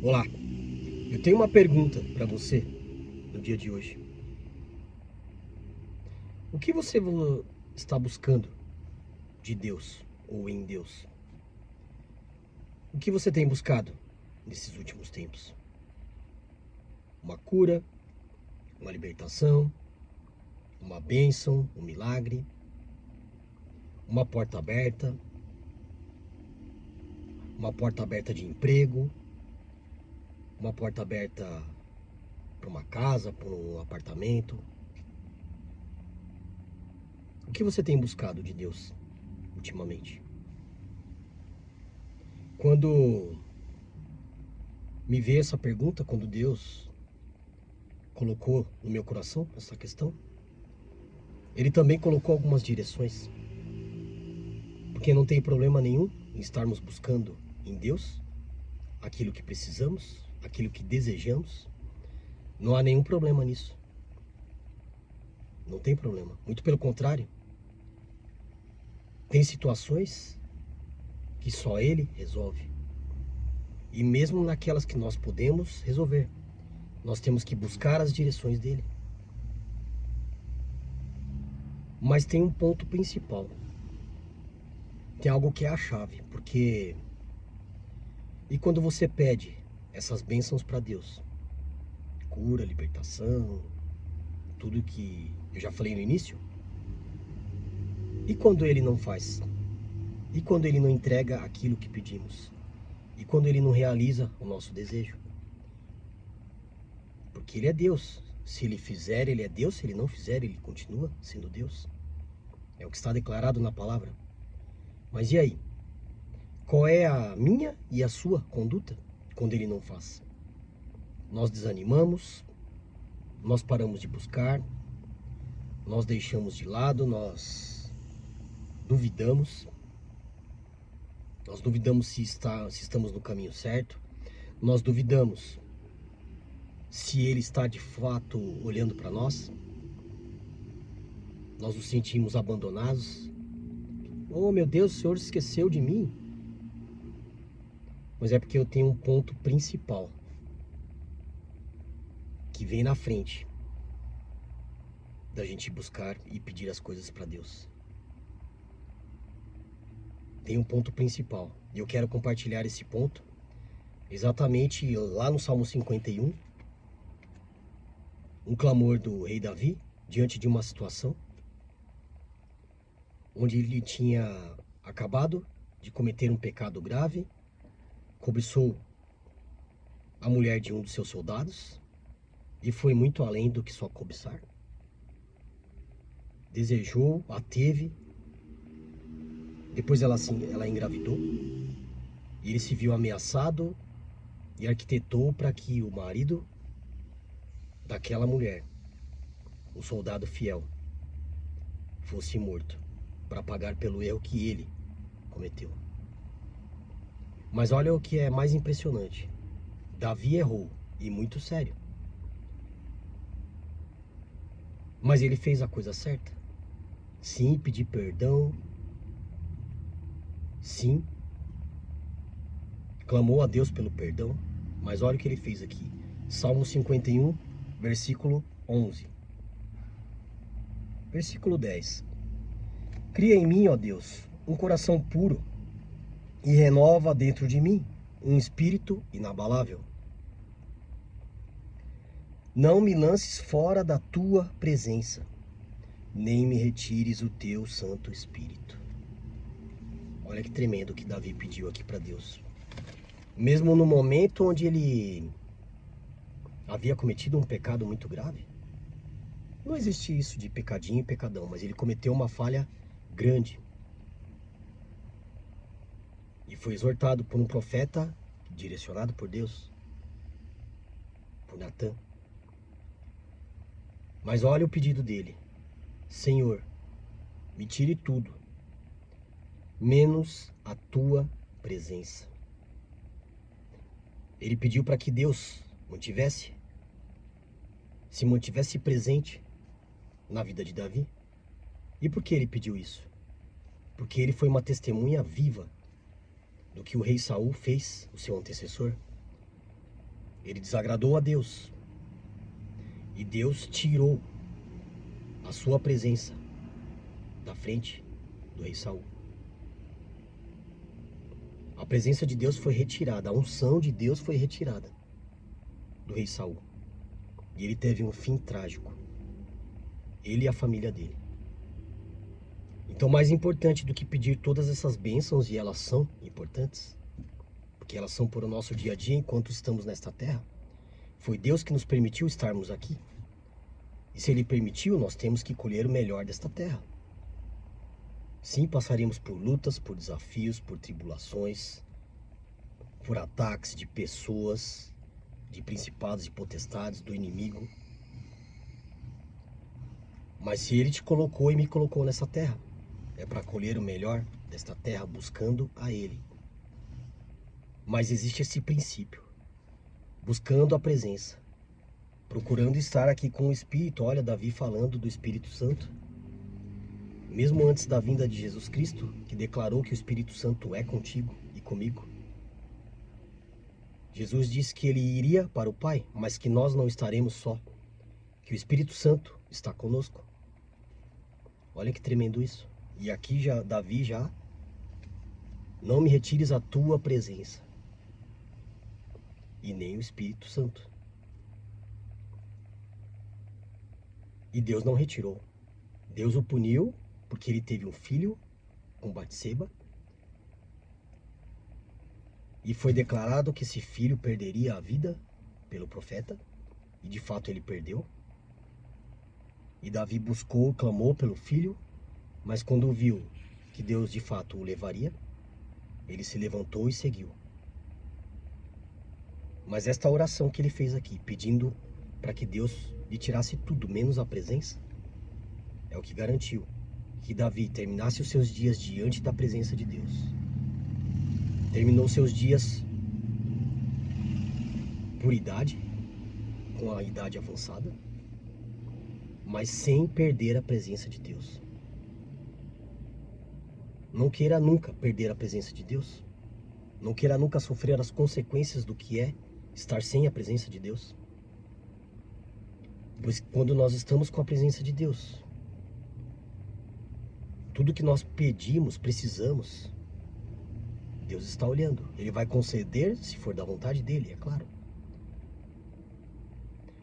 Olá, eu tenho uma pergunta para você no dia de hoje. O que você está buscando de Deus ou em Deus? O que você tem buscado nesses últimos tempos? Uma cura, uma libertação, uma bênção, um milagre, uma porta aberta de emprego, uma porta aberta para uma casa, para um apartamento. O que você tem buscado de Deus ultimamente? Quando me veio essa pergunta, quando Deus colocou no meu coração essa questão, Ele também colocou algumas direções, porque não tem problema nenhum em estarmos buscando em Deus aquilo que precisamos, aquilo que desejamos. Não há nenhum problema nisso. Não tem problema. Muito pelo contrário. Tem situações que só Ele resolve. E mesmo naquelas que nós podemos resolver, nós temos que buscar as direções dele. Mas tem um ponto principal. Tem algo que é a chave, porque e quando você pede essas bênçãos para Deus, cura, libertação, tudo que eu já falei no início, e quando Ele não faz? E quando Ele não entrega aquilo que pedimos? E quando Ele não realiza o nosso desejo? Porque Ele é Deus. Se Ele fizer, Ele é Deus. Se Ele não fizer, Ele continua sendo Deus. É o que está declarado na palavra. Mas e aí? Qual é a minha e a sua conduta quando Ele não faz? Nós desanimamos, nós paramos de buscar, nós deixamos de lado, nós duvidamos. Nós duvidamos se estamos no caminho certo. Nós duvidamos se Ele está de fato olhando para nós. Nós nos sentimos abandonados. Oh, meu Deus, o Senhor esqueceu de mim. Mas é porque eu tenho um ponto principal que vem na frente da gente buscar e pedir as coisas para Deus. Tem um ponto principal e eu quero compartilhar esse ponto exatamente lá no Salmo 51, um clamor do rei Davi diante de uma situação onde ele tinha acabado de cometer um pecado grave, cobiçou a mulher de um dos seus soldados e foi muito além do que só cobiçar. Desejou, a teve, depois ela engravidou e ele se viu ameaçado e arquitetou para que o marido daquela mulher, o soldado fiel, fosse morto para pagar pelo erro que ele cometeu. Mas olha o que é mais impressionante. Davi errou, e muito sério. Mas ele fez a coisa certa. Sim, pedir perdão. Sim, clamou a Deus pelo perdão. Mas olha o que ele fez aqui. Salmo 51, versículo 11. Versículo 10. Cria em mim, ó Deus, um coração puro e renova dentro de mim um espírito inabalável. Não me lances fora da tua presença, nem me retires o teu Santo Espírito. Olha que tremendo que Davi pediu aqui para Deus. Mesmo no momento onde ele havia cometido um pecado muito grave. Não existe isso de pecadinho e pecadão, mas ele cometeu uma falha grande. E foi exortado por um profeta direcionado por Deus, por Natã. Mas olha o pedido dele. Senhor, me tire tudo, menos a tua presença. Ele pediu para que Deus se mantivesse presente na vida de Davi. E por que ele pediu isso? Porque ele foi uma testemunha viva do que o rei Saul fez, o seu antecessor. Ele desagradou a Deus. E Deus tirou a sua presença da frente do rei Saul. A presença de Deus foi retirada, a unção de Deus foi retirada do rei Saul. E ele teve um fim trágico. Ele e a família dele. Então, mais importante do que pedir todas essas bênçãos, e elas são importantes, porque elas são por o nosso dia a dia enquanto estamos nesta terra, foi Deus que nos permitiu estarmos aqui. E se Ele permitiu, nós temos que colher o melhor desta terra. Sim, passaremos por lutas, por desafios, por tribulações, por ataques de pessoas, de principados e potestades, do inimigo. Mas se Ele te colocou e me colocou nessa terra, é para colher o melhor desta terra buscando a Ele. Mas existe esse princípio, buscando a presença, procurando estar aqui com o Espírito. Olha, Davi falando do Espírito Santo, mesmo antes da vinda de Jesus Cristo, que declarou que o Espírito Santo é contigo e comigo. Jesus disse que ele iria para o Pai, mas que nós não estaremos só, que o Espírito Santo está conosco. Olha que tremendo isso. E aqui já Davi já: não me retires a tua presença, e nem o Espírito Santo. E Deus não retirou. Deus o puniu porque ele teve um filho com Batseba, e foi declarado que esse filho perderia a vida pelo profeta, e de fato ele perdeu. E Davi buscou, clamou pelo filho, mas quando viu que Deus de fato o levaria, ele se levantou e seguiu. Mas esta oração que ele fez aqui, pedindo para que Deus lhe tirasse tudo, menos a presença, é o que garantiu que Davi terminasse os seus dias diante da presença de Deus. Terminou seus dias por idade, com a idade avançada, mas sem perder a presença de Deus. Não queira nunca perder a presença de Deus. Não queira nunca sofrer as consequências do que é estar sem a presença de Deus. Pois quando nós estamos com a presença de Deus, tudo que nós pedimos, precisamos, Deus está olhando. Ele vai conceder se for da vontade dele, é claro.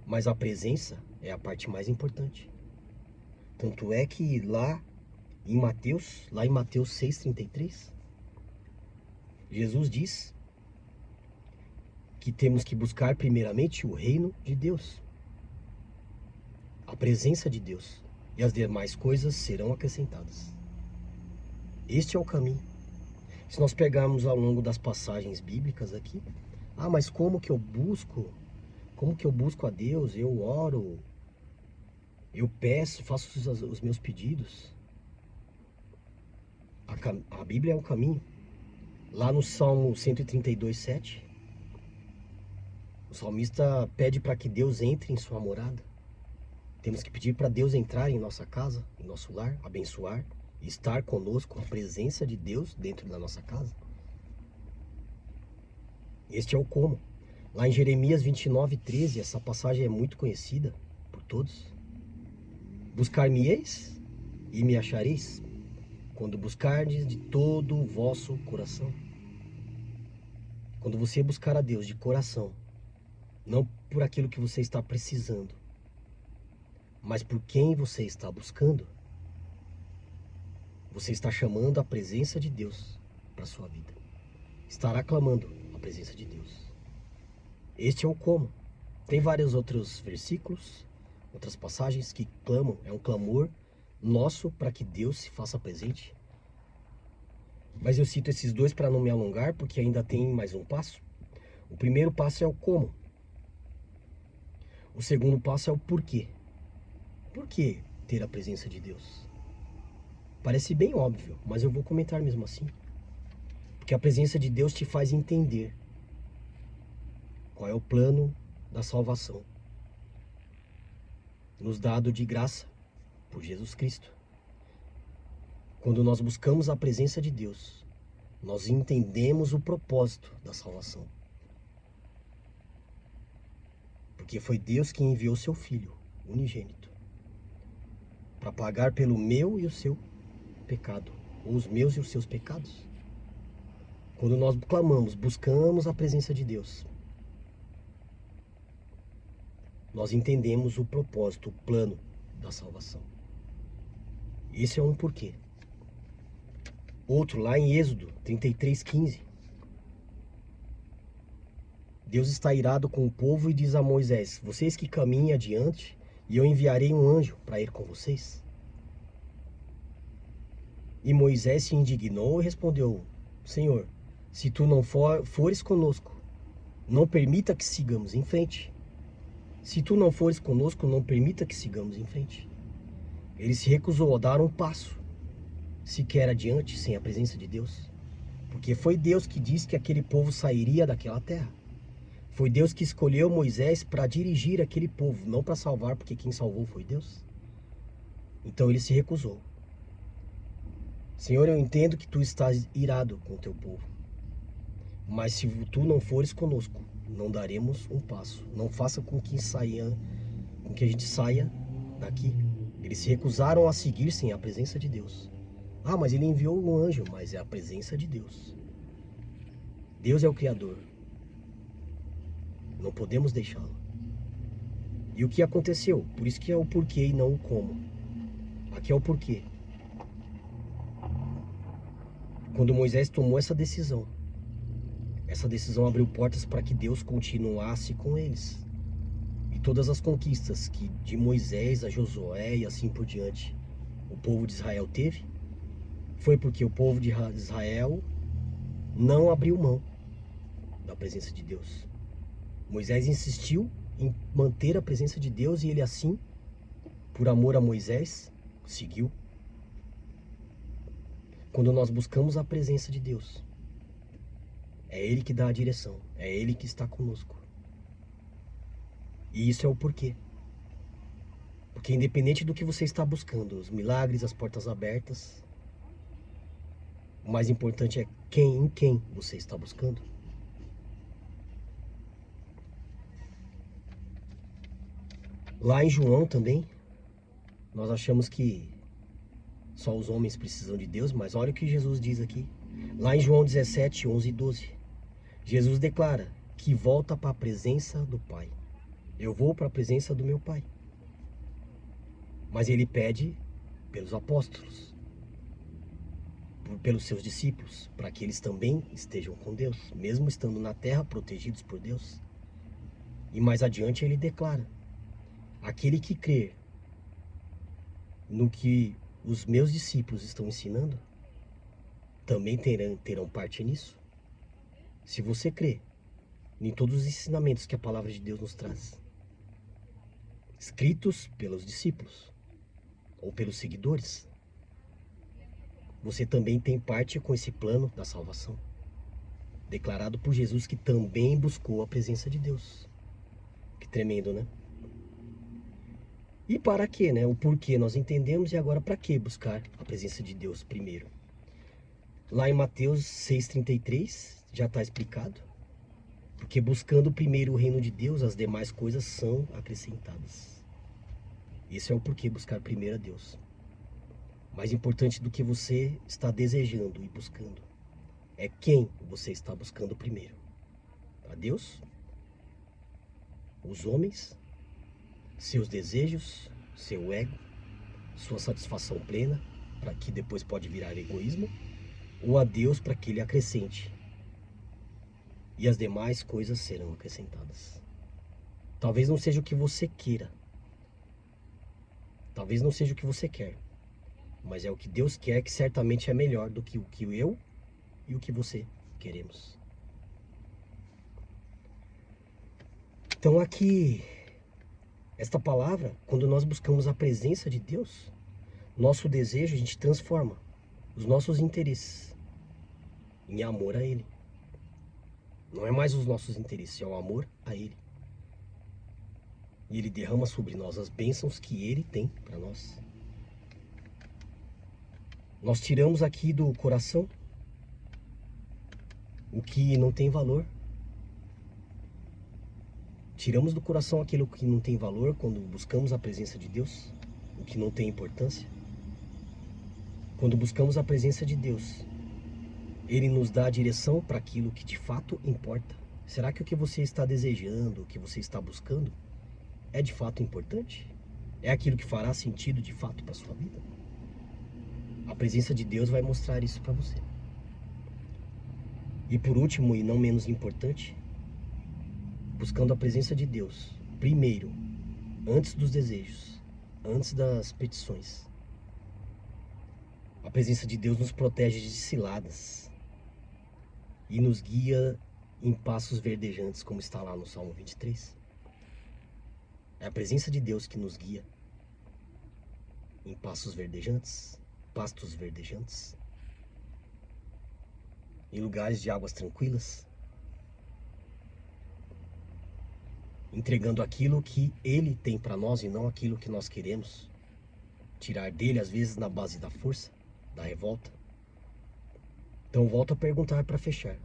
Mas a presença é a parte mais importante. Tanto é que lá em Mateus 6,33, Jesus diz que temos que buscar primeiramente o reino de Deus, a presença de Deus, e as demais coisas serão acrescentadas. Este é o caminho. Se nós pegarmos ao longo das passagens bíblicas aqui, mas como que eu busco? Como que eu busco a Deus? Eu oro, eu peço, faço os meus pedidos. A Bíblia é o caminho. Lá no Salmo 132:7, o salmista pede para que Deus entre em sua morada. Temos que pedir para Deus entrar em nossa casa, em nosso lar, abençoar, estar conosco, a presença de Deus dentro da nossa casa. Este é o como. Lá em Jeremias 29:13, essa passagem é muito conhecida por todos. Buscar-me-eis e me achareis, quando buscardes de todo o vosso coração. Quando você buscar a Deus de coração, não por aquilo que você está precisando, mas por quem você está buscando, você está chamando a presença de Deus para a sua vida. Estará clamando a presença de Deus. Este é o como. Tem vários outros versículos, outras passagens que clamam, é um clamor nosso para que Deus se faça presente. Mas eu cito esses dois para não me alongar, porque ainda tem mais um passo. O primeiro passo é o como. O segundo passo é o porquê. Por que ter a presença de Deus? Parece bem óbvio, mas eu vou comentar mesmo assim. Porque a presença de Deus te faz entender qual é o plano da salvação, nos dado de graça por Jesus Cristo. Quando nós buscamos a presença de Deus, nós entendemos o propósito da salvação. Porque foi Deus quem enviou seu Filho unigênito para pagar pelo meu e o seu pecado, ou os meus e os seus pecados. Quando nós clamamos, buscamos a presença de Deus, nós entendemos o propósito, o plano da salvação. Esse é um porquê. Outro, lá em Êxodo 33:15. Deus está irado com o povo e diz a Moisés: vocês que caminhem adiante, e eu enviarei um anjo para ir com vocês. E Moisés se indignou e respondeu: Senhor, se tu não fores conosco, não permita que sigamos em frente. Se tu não fores conosco, não permita que sigamos em frente. Ele se recusou a dar um passo sequer adiante sem a presença de Deus. Porque foi Deus que disse que aquele povo sairia daquela terra. Foi Deus que escolheu Moisés para dirigir aquele povo, não para salvar, porque quem salvou foi Deus. Então ele se recusou. Senhor, eu entendo que tu estás irado com o teu povo, mas se tu não fores conosco, não daremos um passo. Não faça com que a gente saia daqui. Eles se recusaram a seguir sem a presença de Deus. Ah, mas ele enviou um anjo, mas é a presença de Deus. Deus é o Criador. Não podemos deixá-lo. E o que aconteceu? Por isso que é o porquê e não o como. Aqui é o porquê. Quando Moisés tomou essa decisão abriu portas para que Deus continuasse com eles. E todas as conquistas que de Moisés a Josué e assim por diante o povo de Israel teve, foi porque o povo de Israel não abriu mão da presença de Deus. Moisés insistiu em manter a presença de Deus e ele assim, por amor a Moisés, seguiu. Quando nós buscamos a presença de Deus, é Ele que dá a direção, é Ele que está conosco. E isso é o porquê. Porque independente do que você está buscando, os milagres, as portas abertas, o mais importante é em quem você está buscando. Lá em João também, nós achamos que só os homens precisam de Deus, mas olha o que Jesus diz aqui. Lá em João 17, 11 e 12. Jesus declara que volta para a presença do Pai. Eu vou para a presença do meu Pai. Mas ele pede pelos apóstolos, pelos seus discípulos, para que eles também estejam com Deus, mesmo estando na terra, protegidos por Deus. E mais adiante ele declara: aquele que crer no que os meus discípulos estão ensinando, também terão parte nisso. Se você crê em todos os ensinamentos que a palavra de Deus nos traz, escritos pelos discípulos ou pelos seguidores, você também tem parte com esse plano da salvação, declarado por Jesus, que também buscou a presença de Deus. Que tremendo, né? E para quê, né? O porquê nós entendemos, e agora para que buscar a presença de Deus primeiro? Lá em Mateus 6,33 já está explicado. Porque buscando primeiro o reino de Deus, as demais coisas são acrescentadas. Esse é o porquê buscar primeiro a Deus. Mais importante do que você está desejando e buscando é quem você está buscando primeiro. A Deus? Os homens? Seus desejos? Seu ego? Sua satisfação plena, para que depois pode virar egoísmo? Ou a Deus para que Ele acrescente? E as demais coisas serão acrescentadas. Talvez não seja o que você queira. Talvez não seja o que você quer. Mas é o que Deus quer, que certamente é melhor do que o que eu e o que você queremos. Então aqui, esta palavra, quando nós buscamos a presença de Deus, nosso desejo, a gente transforma os nossos interesses em amor a Ele. Não é mais os nossos interesses, é o amor a Ele. E Ele derrama sobre nós as bênçãos que Ele tem para nós. Nós tiramos aqui do coração o que não tem valor. Tiramos do coração aquilo que não tem valor quando buscamos a presença de Deus, o que não tem importância. Quando buscamos a presença de Deus, Ele nos dá a direção para aquilo que de fato importa. Será que o que você está desejando, o que você está buscando, é de fato importante? É aquilo que fará sentido de fato para a sua vida? A presença de Deus vai mostrar isso para você. E por último, e não menos importante, buscando a presença de Deus, primeiro, antes dos desejos, antes das petições. A presença de Deus nos protege de ciladas e nos guia em passos verdejantes, como está lá no Salmo 23. É a presença de Deus que nos guia em pastos verdejantes, em lugares de águas tranquilas, entregando aquilo que Ele tem para nós e não aquilo que nós queremos tirar dele, às vezes na base da força, da revolta. Então volto a perguntar para fechar: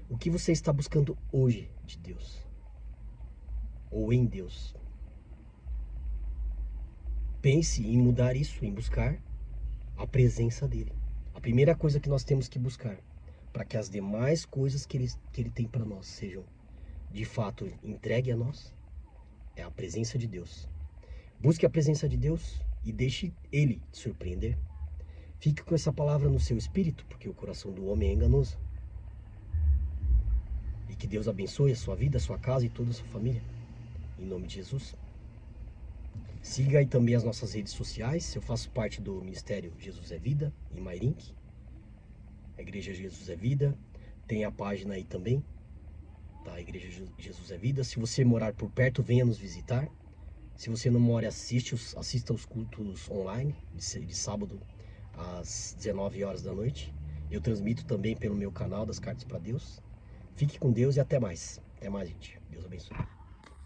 o que você está buscando hoje de Deus? Ou em Deus? Pense em mudar isso, em buscar a presença dele. A primeira coisa que nós temos que buscar, para que as demais coisas que ele tem para nós sejam de fato entregue a nós, é a presença de Deus. Busque a presença de Deus e deixe Ele te surpreender. Fique com essa palavra no seu espírito, porque o coração do homem é enganoso. E que Deus abençoe a sua vida, a sua casa e toda a sua família. Em nome de Jesus. Siga aí também as nossas redes sociais. Eu faço parte do Ministério Jesus é Vida, em Mairink. A Igreja Jesus é Vida. Tem a página aí também, da Igreja Jesus é Vida. Se você morar por perto, venha nos visitar. Se você não mora, assista os cultos online, de sábado às 19 horas da noite. Eu transmito também pelo meu canal das Cartas para Deus. Fique com Deus e até mais. Até mais, gente. Deus abençoe.